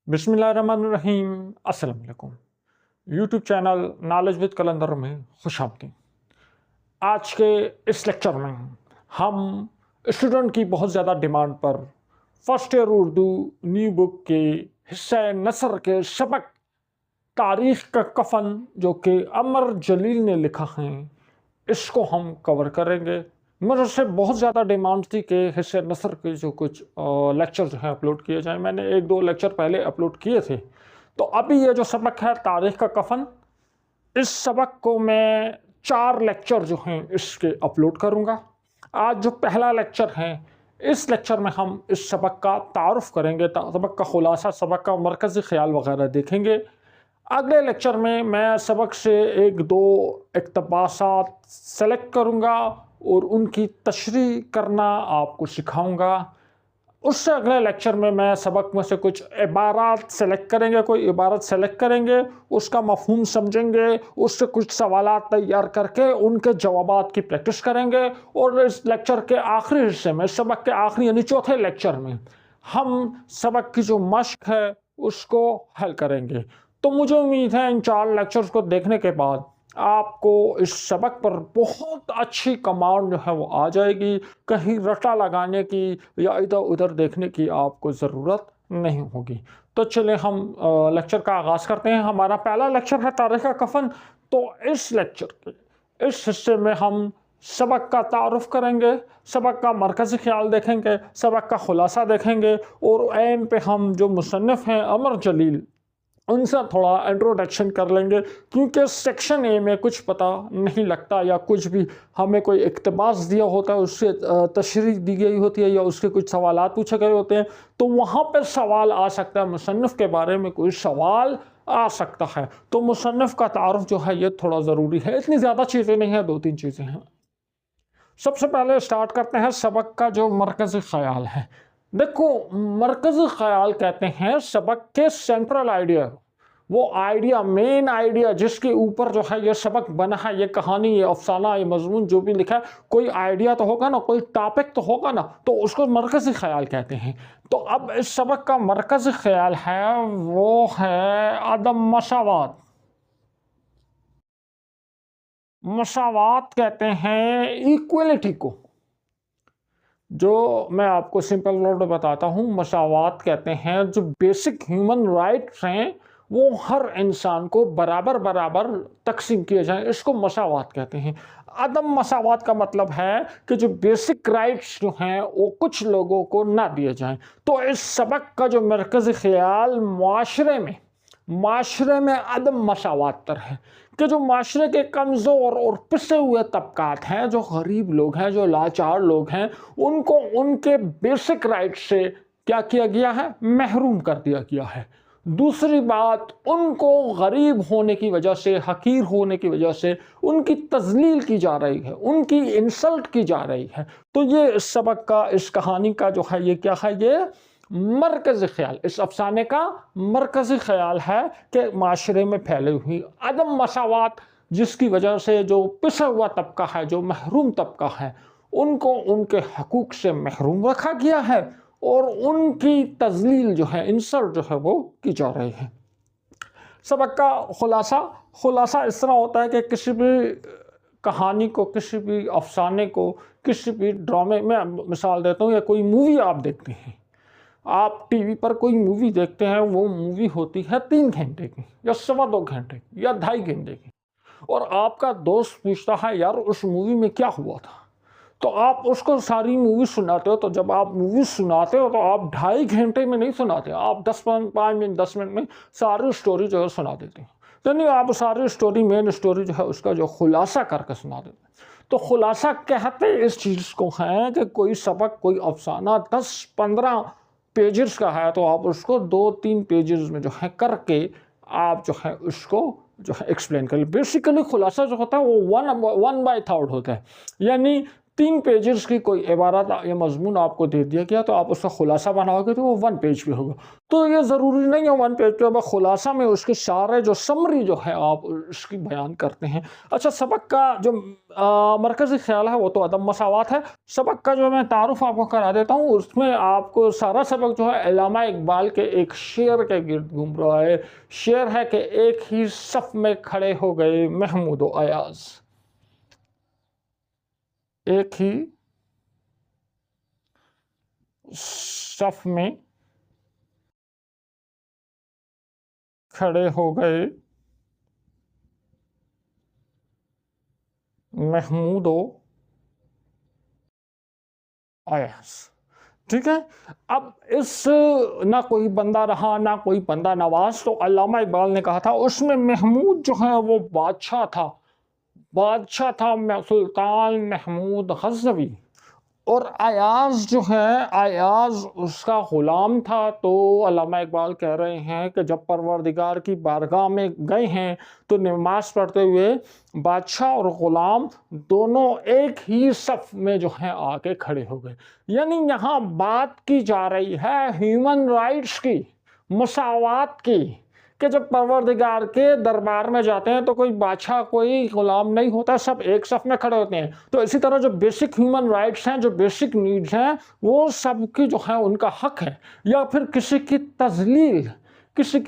बिस्मिल्लाहिर्रहमानिर्रहीम। अस्सलाम वालेकुम। यूट्यूब चैनल नॉलेज विद कलंदर में खुश आमदीद। आज के इस लेक्चर में हम स्टूडेंट की बहुत ज़्यादा डिमांड पर first year Urdu new book के हिस्सा नसर के सबक तारीख़ का कफन जो कि अमर जलील ने लिखा है, इसको हम कवर करेंगे। मुझे से बहुत ज़्यादा डिमांड थी कि हिस्से नसर के जो कुछ लेक्चर जो हैं अपलोड किए जाएं। मैंने 1-2 लेक्चर पहले अपलोड किए थे। तो अभी ये जो सबक है तारीख़ का कफन, इस सबक को मैं 4 लेक्चर जो हैं इसके अपलोड करूँगा। आज जो पहला लेक्चर है, इस लेक्चर में हम इस सबक का तारुफ़ करेंगे, सबक का खुलासा, सबक का मरकज़ी ख़याल वगैरह देखेंगे। अगले लेक्चर में मैं सबक से 1-2 इक़्तिबासात सेलेक्ट करूँगा और उनकी तशरीह करना आपको सिखाऊंगा। उससे अगले लेक्चर में मैं सबक में से कुछ इबारात सेलेक्ट करेंगे, कोई इबारत सेलेक्ट करेंगे, उसका मफ़हूम समझेंगे, उससे कुछ सवालात तैयार करके उनके जवाबात की प्रैक्टिस करेंगे। और इस लेक्चर के आखिरी हिस्से में, सबक के आखिरी यानी चौथे लेक्चर में, हम सबक की जो मश्क है उसको हल करेंगे। तो मुझे उम्मीद है इन 4 लेक्चर्स को देखने के बाद आपको इस सबक पर बहुत अच्छी कमांड जो है वो आ जाएगी। कहीं रटा लगाने की या इधर उधर देखने की आपको ज़रूरत नहीं होगी। तो चलिए हम लेक्चर का आगाज़ करते हैं। हमारा पहला लेक्चर है तारीख़ का कफन। तो इस लेक्चर के इस हिस्से में हम सबक का तारुफ़ करेंगे, सबक का मरकज़ी ख़याल देखेंगे, सबक का खुलासा देखेंगे और एंड पे हम जो मुसन्निफ़ हैं अमर जलील, उनसे थोड़ा इंट्रोडक्शन कर लेंगे। क्योंकि सेक्शन ए में कुछ पता नहीं लगता या कुछ भी हमें कोई इक़्तिबास दिया होता है, उससे तशरीह दी गई होती है या उसके कुछ सवालात पूछे गए होते हैं, तो वहाँ पर सवाल आ सकता है, मुसन्निफ़ के बारे में कोई सवाल आ सकता है। तो मुसन्निफ़ का तारुफ़ जो है ये थोड़ा ज़रूरी है। इतनी ज़्यादा चीज़ें नहीं हैं, 2-3 चीज़ें हैं। सबसे पहले स्टार्ट करते हैं सबक का जो मरकज़ी ख़याल है। देखो, मरकज़ी ख़याल कहते हैं सबक के सेंट्रल आइडिया, वो आइडिया, मेन आइडिया जिसके ऊपर जो है ये सबक बना है, ये कहानी, ये अफसाना, ये मजमून जो भी लिखा है, कोई आइडिया तो होगा ना, कोई टॉपिक तो होगा ना, तो उसको मरकज़ी ख़याल कहते हैं। तो अब इस सबक का मरकज़ी ख़याल है वो है अदम मसावात। मसावात कहते हैं इक्वलिटी को। जो मैं आपको सिंपल वर्ड में बताता हूँ, मसावात कहते हैं जो बेसिक ह्यूमन राइट्स हैं वो हर इंसान को बराबर बराबर तकसीम किए जाएं, इसको मसावात कहते हैं। अदम मसावात का मतलब है कि जो बेसिक राइट्स जो हैं वो कुछ लोगों को ना दिए जाएं। तो इस सबक का जो मरकज़ी ख़याल माशरे में अदम मसावात पर है कि जो माशरे के कमज़ोर और पिसे हुए तबकात हैं, जो गरीब लोग हैं, जो लाचार लोग हैं, उनको उनके बेसिक राइट से क्या किया गया है, महरूम कर दिया गया है। दूसरी बात, उनको गरीब होने की वजह से, हकीर होने की वजह से उनकी तज़लील की जा रही है, उनकी इंसल्ट की जा रही है। तो ये इस सबक का, इस कहानी का जो है ये क्या है, ये मरकज़ी ख़याल, इस अफ़साने का मरकज़ी ख़याल है कि माशरे में फैले हुई अदम मसावात, जिसकी वजह से जो पिसा हुआ तबका है, जो महरूम तबका है, उनको उनके हकूक़ से महरूम रखा गया है और उनकी तज़लील जो है, इंसल्ट जो है वो की जा रही है। सबक का खुलासा इस तरह होता है कि किसी भी कहानी को, किसी भी अफ़साने को, किसी भी ड्रामे में, मिसाल देता हूँ, या कोई मूवी आप देखते हैं, आप टीवी पर कोई मूवी देखते हैं, वो मूवी होती है 3 घंटे की या 2.25 घंटे की या 2.5 घंटे की, और आपका दोस्त पूछता है यार उस मूवी में क्या हुआ था, तो आप उसको सारी मूवी सुनाते हो। तो जब आप मूवी सुनाते हो तो आप 2.5 घंटे में नहीं सुनाते, आप 5 मिनट 10 मिनट में सारी स्टोरी जो है सुना देते हैं। तो नहीं, आप सारी स्टोरी, मेन स्टोरी जो है उसका जो खुलासा करके सुना देते हैं। तो खुलासा कहते इस चीज़ को हैं कि कोई सबक, कोई अफसाना 10-15 पेजेस का है तो आप उसको 2-3 पेजेस में जो है करके आप जो है उसको जो है एक्सप्लेन करें। बेसिकली खुलासा जो होता है वो 1/3 होता है, यानी 3 पेजेस की कोई इबारत या मजमून आपको दे दिया गया तो आप उसका खुलासा बनाओगे तो वो 1 पेज पे होगा। तो ये ज़रूरी नहीं है 1 पेज पे, अब खुलासा में उसके सारे जो समरी जो है आप उसकी बयान करते हैं। अच्छा, सबक का जो मरकज़ी ख्याल है वो तो अदम मसावत है। सबक का जो मैं तारुफ आपको करा देता हूँ, उसमें आपको सारा सबक जो है अल्लामा इकबाल के एक शेर के गिर्द घूम रहा है। शेर है कि एक ही सफ में खड़े हो गए महमूद व अयाज, एक ही सफ में खड़े हो गए महमूद व अयाज। ठीक है, अब इस ना कोई बंदा रहा ना कोई बंदा नवाज, तो अल्लामा इकबाल ने कहा था उसमें महमूद जो है वो बादशाह था, सुल्तान महमूद गज़नवी, और अयाज जो है अयाज उसका ग़ुलाम था। तो अल्लामा इकबाल कह रहे हैं कि जब परवरदिगार की बारगाह में गए हैं तो नमाज पढ़ते हुए बादशाह और ग़ुलाम दोनों एक ही सफ़ में जो है आके खड़े हो गए। यानी यहाँ बात की जा रही है ह्यूमन राइट्स की, मसावात की, कि जब परवरदिगार के दरबार में जाते हैं तो कोई बादशाह कोई गुलाम नहीं होता, सब एक सफ़ में खड़े होते हैं। तो इसी तरह जो बेसिक ह्यूमन राइट्स हैं, जो बेसिक नीड्स हैं, वो सबकी जो है उनका हक है। या फिर किसी की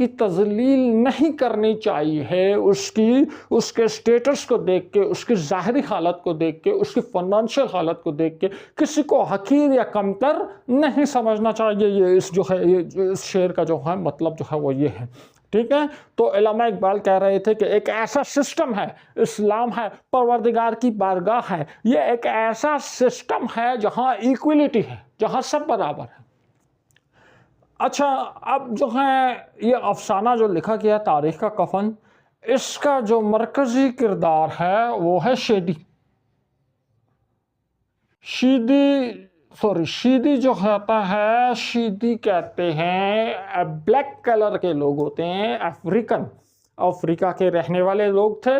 तज़लील नहीं करनी चाहिए, उसके स्टेटस को देख के, उसकी ज़ाहरी हालत को देख के, उसकी फ़ाइनेंशियल हालत को देख के किसी को हकीर या कमतर नहीं समझना चाहिए। ये इस शेर का जो है मतलब जो है वो ये है। ठीक है, तो अल्लामा इकबाल कह रहे थे कि एक ऐसा सिस्टम है, इस्लाम है, परवरदिगार की बारगाह है, ये एक ऐसा सिस्टम है जहाँ इक्वलिटी है, जहाँ सब बराबर है। अच्छा, अब जो है ये अफसाना जो लिखा गया तारीख़ का कफन, इसका जो मरकज़ी किरदार है वो है शीदी जो होता है, शीदी कहते हैं ब्लैक कलर के लोग होते हैं, अफ्रीका के रहने वाले लोग थे।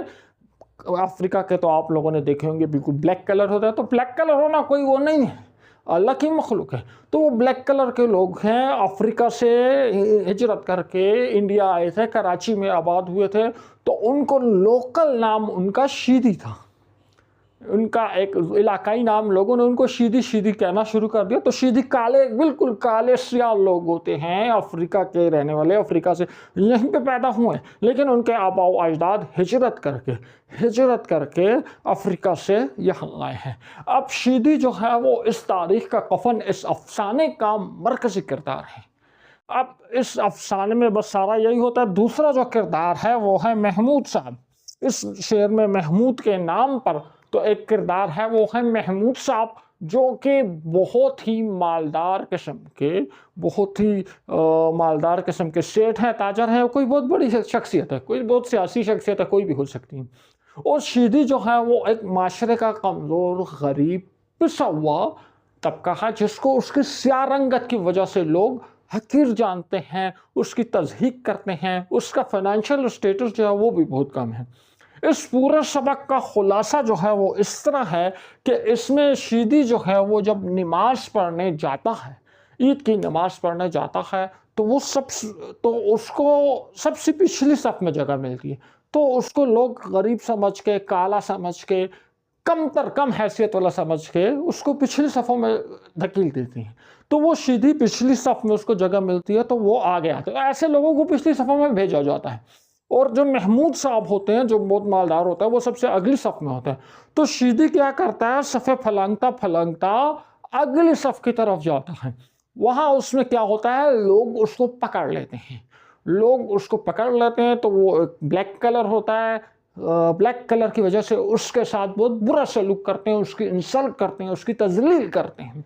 अफ्रीका के तो आप लोगों ने देखे होंगे बिल्कुल ब्लैक कलर होता है। तो ब्लैक कलर होना कोई वो नहीं है, अल्लाह की मखलूक है। तो वो ब्लैक कलर के लोग हैं, अफ्रीका से हिजरत करके इंडिया आए थे, कराची में आबाद हुए थे। तो उनको लोकल नाम उनका शीदी था, उनका एक इलाकाई नाम, लोगों ने उनको शीदी कहना शुरू कर दिया। तो शीदी बिल्कुल काले सियाह लोग होते हैं, अफ्रीका के रहने वाले, अफ्रीका से यहीं पे पैदा हुए, लेकिन उनके आबा व अजदाद हिजरत करके अफ्रीका से यहाँ आए हैं। अब शीदी जो है वो इस तारीख़ का कफन, इस अफसाने का मरकज़ी किरदार है। अब इस अफसाने में बस सारा यही होता है। दूसरा जो किरदार है वो है महमूद साहब। इस शेर में महमूद के नाम पर तो एक किरदार है, वो है महमूद साहब, जो कि बहुत ही मालदार किस्म के सेठ हैं, ताजर हैं, कोई बहुत बड़ी शख्सियत है, कोई बहुत सियासी शख्सियत है, कोई भी हो सकती है। और शीदी जो है वो एक माशरे का कमज़ोर, गरीब, पिसा हुआ तबका है, जिसको उसकी स्याह रंगत की वजह से लोग हकीर जानते हैं, उसकी तज़हीक करते हैं, उसका फाइनेंशियल स्टेटस जो है वो भी बहुत कम है। इस पूरे सबक का खुलासा जो है वो इस तरह है कि इसमें शीदी जो है वो जब नमाज पढ़ने जाता है, ईद की नमाज पढ़ने जाता है, तो उसको सबसे पिछली सफ में जगह मिलती है। तो उसको लोग गरीब समझ के, काला समझ के, कम हैसियत वाला समझ के उसको पिछली सफ़ों में धकेल देती हैं। तो वो शीदी पिछली सफ में उसको जगह मिलती है, तो वो आगे आते हैं। ऐसे लोगों को पिछली सफ़ों में भेजा जाता है। और जो महमूद साहब होते हैं, जो बहुत मालदार होता है, वो सबसे अगली सफ में होता है। तो शीदी क्या करता है, सफ़े फलंगता अगली सफ की तरफ जाता है। वहाँ उसमें क्या होता है, लोग उसको पकड़ लेते हैं। तो वो ब्लैक कलर होता है, ब्लैक कलर की वजह से उसके साथ बहुत बुरा सलूक करते हैं, उसकी इंसल्ट करते हैं, उसकी तजलील करते हैं।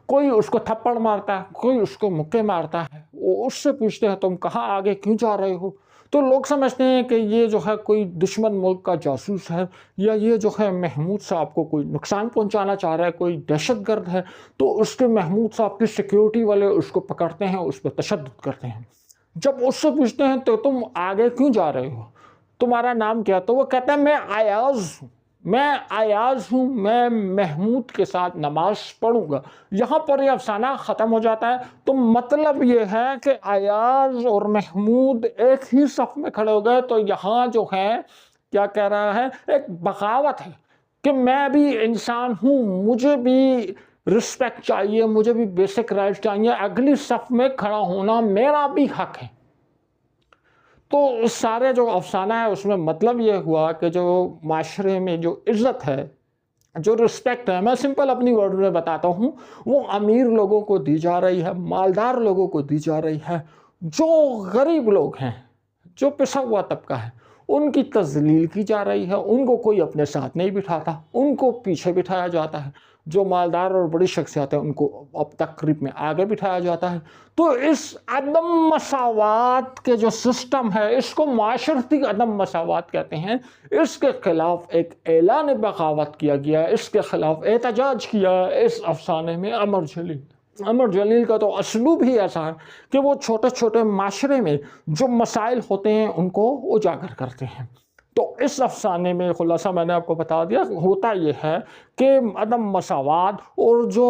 कोई उसको थप्पड़ मारता है, कोई उसको मुक्के मारता है। वो उससे पूछते हैं तुम कहाँ आगे क्यों जा रहे हो। तो लोग समझते हैं कि ये जो है कोई दुश्मन मुल्क का जासूस है, या ये जो है महमूद साहब को कोई नुकसान पहुंचाना चाह रहा है, कोई दहशतगर्द है। तो उसके महमूद साहब की सिक्योरिटी वाले उसको पकड़ते हैं, उस पर तशद्दुद करते हैं। जब उससे पूछते हैं तो तुम आगे क्यों जा रहे हो, तुम्हारा नाम क्या, तो वो कहता है मैं میں ایاز ہوں، میں محمود کے ساتھ نماز پڑھوں گا۔ یہاں پر یہ افسانہ ختم ہو جاتا ہے۔ تو مطلب یہ ہے کہ ایاز اور محمود ایک ہی صف میں کھڑے ہو گئے۔ تو یہاں جو ہے کیا کہہ رہا ہے، ایک بغاوت ہے کہ میں بھی انسان ہوں، مجھے بھی رسپیکٹ چاہیے، مجھے بھی بیسک رائٹ چاہیے، اگلی صف میں کھڑا ہونا میرا بھی حق ہے۔ تو اس سارے جو افسانہ ہے اس میں مطلب یہ ہوا کہ جو معاشرے میں جو عزت ہے، جو رسپیکٹ ہے، میں سمپل اپنی ورڈ میں بتاتا ہوں، وہ امیر لوگوں کو دی جا رہی ہے، مالدار لوگوں کو دی جا رہی ہے۔ جو غریب لوگ ہیں، جو پسا ہوا طبقہ ہے، ان کی تذلیل کی جا رہی ہے، ان کو کوئی اپنے ساتھ نہیں بٹھاتا، ان کو پیچھے بٹھایا جاتا ہے۔ جو مالدار اور بڑی شخصیات ہیں ان کو اب تقریب میں آگے بٹھایا جاتا ہے۔ تو اس عدم مساوات کے جو سسٹم ہے، اس کو معاشرتی عدم مساوات کہتے ہیں۔ اس کے خلاف ایک اعلان بغاوت کیا گیا، اس کے خلاف احتجاج کیا اس افسانے میں امر جلیل۔ امر جلیل کا تو اسلوب ہی ایسا ہے کہ وہ چھوٹے چھوٹے معاشرے میں جو مسائل ہوتے ہیں ان کو اجاگر کرتے ہیں۔ تو اس افسانے میں خلاصہ میں نے آپ کو بتا دیا، ہوتا یہ ہے کہ عدم مساوات اور جو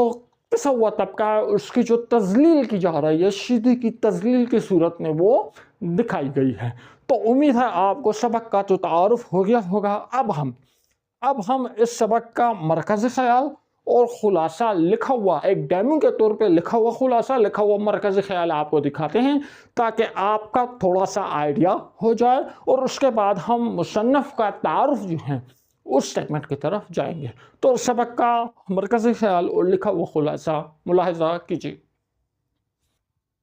پسا ہوا طبقہ ہے اس کی جو تذلیل کی جا رہی ہے، شیدی کی تذلیل کی صورت میں وہ دکھائی گئی ہے۔ تو امید ہے آپ کو سبق کا تو تعارف ہو گیا ہوگا۔ اب ہم اس سبق کا مرکزی خیال اور خلاصہ لکھا ہوا، ایک ڈیمو کے طور پہ لکھا ہوا خلاصہ، لکھا ہوا مرکزی خیال آپ کو دکھاتے ہیں تاکہ آپ کا تھوڑا سا آئیڈیا ہو جائے، اور اس کے بعد ہم مصنف کا تعارف جو ہے اس سیگمنٹ کی طرف جائیں گے۔ تو سبق کا مرکزی خیال اور لکھا ہوا خلاصہ ملاحظہ کیجیے۔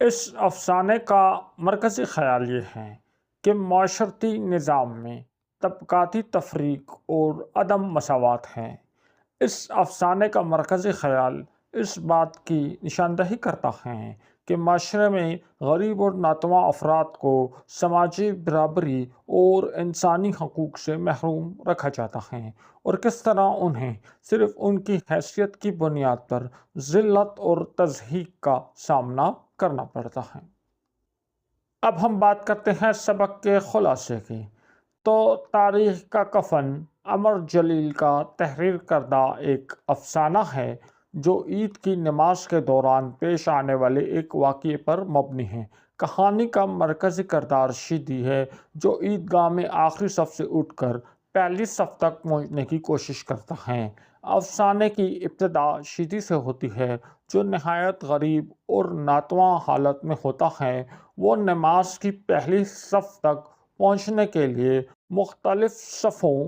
اس افسانے کا مرکزی خیال یہ ہے کہ معاشرتی نظام میں طبقاتی تفریق اور عدم مساوات ہیں۔ اس افسانے کا مرکزی خیال اس بات کی نشاندہی کرتا ہے کہ معاشرے میں غریب اور ناتواں افراد کو سماجی برابری اور انسانی حقوق سے محروم رکھا جاتا ہے، اور کس طرح انہیں صرف ان کی حیثیت کی بنیاد پر ذلت اور تضحیک کا سامنا کرنا پڑتا ہے۔ اب ہم بات کرتے ہیں سبق کے خلاصے کی۔ تو تاریخ کا کفن امر جلیل کا تحریر کردہ ایک افسانہ ہے جو عید کی نماز کے دوران پیش آنے والے ایک واقعے پر مبنی ہے۔ کہانی کا مرکزی کردار شیدی ہے جو عیدگاہ میں آخری صف سے اٹھ کر پہلی صف تک پہنچنے کی کوشش کرتا ہے۔ افسانے کی ابتدا شیدی سے ہوتی ہے جو نہایت غریب اور ناتواں حالت میں ہوتا ہے۔ وہ نماز کی پہلی صف تک پہنچنے کے لیے مختلف صفوں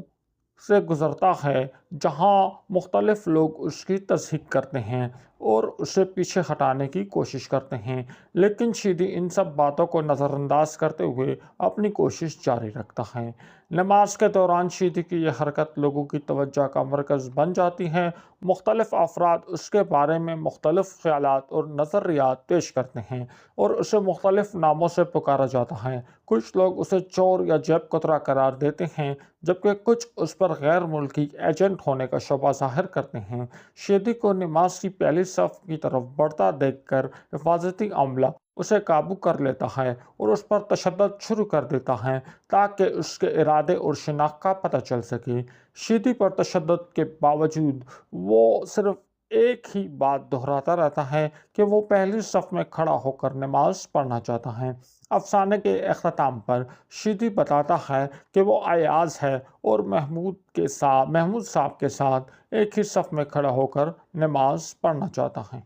سے گزرتا ہے جہاں مختلف لوگ اس کی تضحیک کرتے ہیں اور اسے پیچھے ہٹانے کی کوشش کرتے ہیں، لیکن شیدی ان سب باتوں کو نظر انداز کرتے ہوئے اپنی کوشش جاری رکھتا ہے۔ نماز کے دوران شیدی کی یہ حرکت لوگوں کی توجہ کا مرکز بن جاتی ہے۔ مختلف افراد اس کے بارے میں مختلف خیالات اور نظریات پیش کرتے ہیں اور اسے مختلف ناموں سے پکارا جاتا ہے۔ کچھ لوگ اسے چور یا جیب کترا قرار دیتے ہیں، جبکہ کچھ اس پر غیر ملکی ایجنٹ ہونے کا شبہ ظاہر کرتے ہیں۔ شیدی کو نماز کی پہلی صف کی طرف بڑھتا دیکھ کر حفاظتی عملہ اسے قابو کر لیتا ہے اور اس پر تشدد شروع کر دیتا ہے تاکہ اس کے ارادے اور شناخت کا پتہ چل سکے۔ شیدی پر تشدد کے باوجود وہ صرف ایک ہی بات دہراتا رہتا ہے کہ وہ پہلی صف میں کھڑا ہو کر نماز پڑھنا چاہتا ہے۔ افسانے کے اختتام پر شیدی بتاتا ہے کہ وہ ایاز ہے اور محمود صاحب کے ساتھ ایک ہی صف میں کھڑا ہو کر نماز پڑھنا چاہتا ہے۔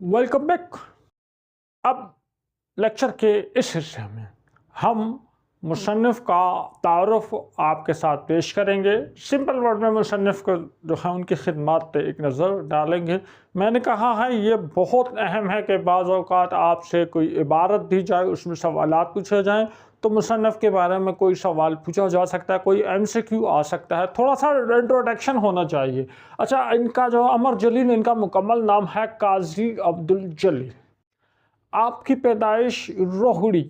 Welcome back. اب لیکچر کے اس حصے میں ہم مصنف کا تعارف آپ کے ساتھ پیش کریں گے۔ سمپل ورڈ میں مصنف کو جو ہے ان کی خدمات پہ ایک نظر ڈالیں گے۔ میں نے کہا ہے یہ بہت اہم ہے کہ بعض اوقات آپ سے کوئی عبارت دی جائے، اس میں سوالات پوچھے جائیں، تو مصنف کے بارے میں کوئی سوال پوچھا جا سکتا ہے، کوئی MCQ آ سکتا ہے، تھوڑا سا انٹروڈکشن ہونا چاہیے۔ اچھا، ان کا جو امر جلیل، ان کا مکمل نام ہے قاضی عبدالجلیل۔ آپ کی پیدائش روہڑی،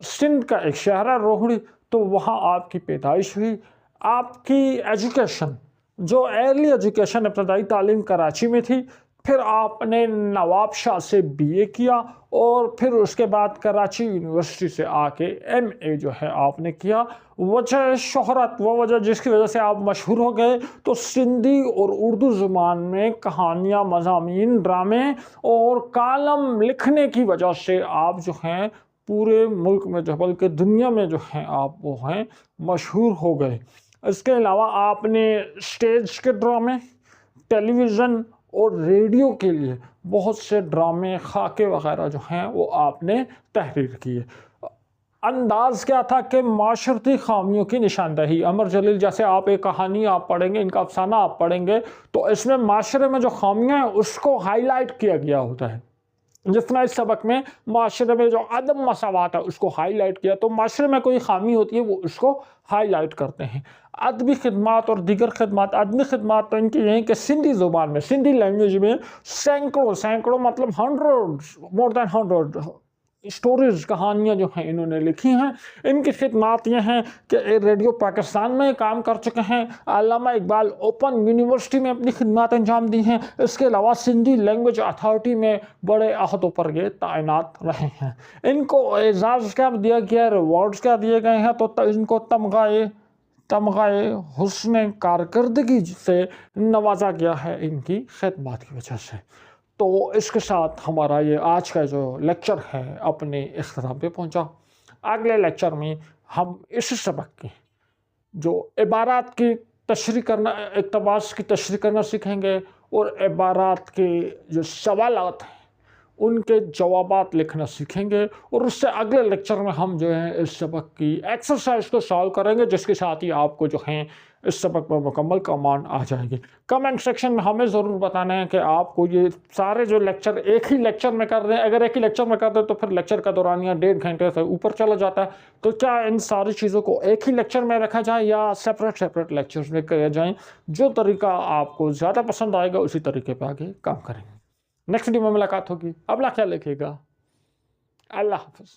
سندھ کا ایک شہر ہے روہڑی، تو وہاں آپ کی پیدائش ہوئی۔ آپ کی ایجوکیشن، جو ارلی ایجوکیشن ابتدائی تعلیم کراچی میں تھی، پھر آپ نے نواب شاہ سے BA کیا اور پھر اس کے بعد کراچی یونیورسٹی سے آ کے MA جو ہے آپ نے کیا. وجہ شہرت، وہ وجہ جس کی وجہ سے آپ مشہور ہو گئے، تو سندھی اور اردو زبان میں کہانیاں، مضامین، ڈرامے اور کالم لکھنے کی وجہ سے آپ جو ہیں پورے ملک میں جو بلکہ دنیا میں جو ہیں آپ وہ ہیں مشہور ہو گئے. اس کے علاوہ آپ نے اسٹیج کے ڈرامے، ٹیلی ویژن اور ریڈیو کے لیے بہت سے ڈرامے، خاکے وغیرہ جو ہیں وہ آپ نے تحریر کیے. انداز کیا تھا کہ معاشرتی خامیوں کی نشاندہی. عمر جلیل جیسے آپ ایک کہانی آپ پڑھیں گے، ان کا افسانہ آپ پڑھیں گے تو اس میں معاشرے میں جو خامیاں ہیں اس کو ہائی لائٹ کیا گیا ہوتا ہے. جتنا اس سبق میں معاشرے میں جو عدم مساوات ہے اس کو ہائی لائٹ کیا، تو معاشرے میں کوئی خامی ہوتی ہے وہ اس کو ہائی لائٹ کرتے ہیں. ادبی خدمات اور دیگر خدمات، ادبی خدمات تو ان کی یہیں کہ سندھی زبان میں، سندھی لینگویج میں سینکڑوں مطلب مور دین 100 اسٹوریز، کہانیاں جو ہیں انہوں نے لکھی ہیں. ان کی خدمات یہ ہیں کہ ریڈیو پاکستان میں کام کر چکے ہیں، علامہ اقبال اوپن یونیورسٹی میں اپنی خدمات انجام دی ہیں. اس کے علاوہ سندھی لینگویج اتھارٹی میں بڑے عہدوں پر یہ تعینات رہے ہیں. ان کو اعزاز کیا دیا گیا ہے، ریوارڈز کیا دیے گئے ہیں، تو ان کو تمغہ حسن کارکردگی سے نوازا گیا ہے ان کی خدمات کی وجہ سے. تو اس کے ساتھ ہمارا یہ آج کا جو لیکچر ہے اپنے اختتام پہ پہنچا. اگلے لیکچر میں ہم اس سبق کی جو عبارات کی تشریح کرنا، اقتباس کی تشریح کرنا سیکھیں گے اور عبارات کے جو سوالات ہیں ان کے جوابات لکھنا سیکھیں گے. اور اس سے اگلے لیکچر میں ہم جو ہیں اس سبق کی ایکسرسائز کو سالو کریں گے، جس کے ساتھ ہی آپ کو جو ہیں اس سبق میں مکمل کمان آ جائے گی. کمنٹ سیکشن میں ہمیں ضرور بتانا ہے کہ آپ کو یہ سارے جو لیکچر ایک ہی لیکچر میں کر دیں. اگر ایک ہی لیکچر میں کر دیں تو پھر لیکچر کا دورانیہ 1.5 گھنٹے سے اوپر چلا جاتا ہے. تو کیا ان ساری چیزوں کو ایک ہی لیکچر میں رکھا جائے یا سیپریٹ لیکچرز میں کیا جائیں؟ جو طریقہ آپ کو زیادہ پسند آئے گا اسی طریقے پہ آگے کام کریں گے. نیکسٹ ویڈیو میں ملاقات ہوگی. اپنا خیال رکھیے گا. اللہ حافظ.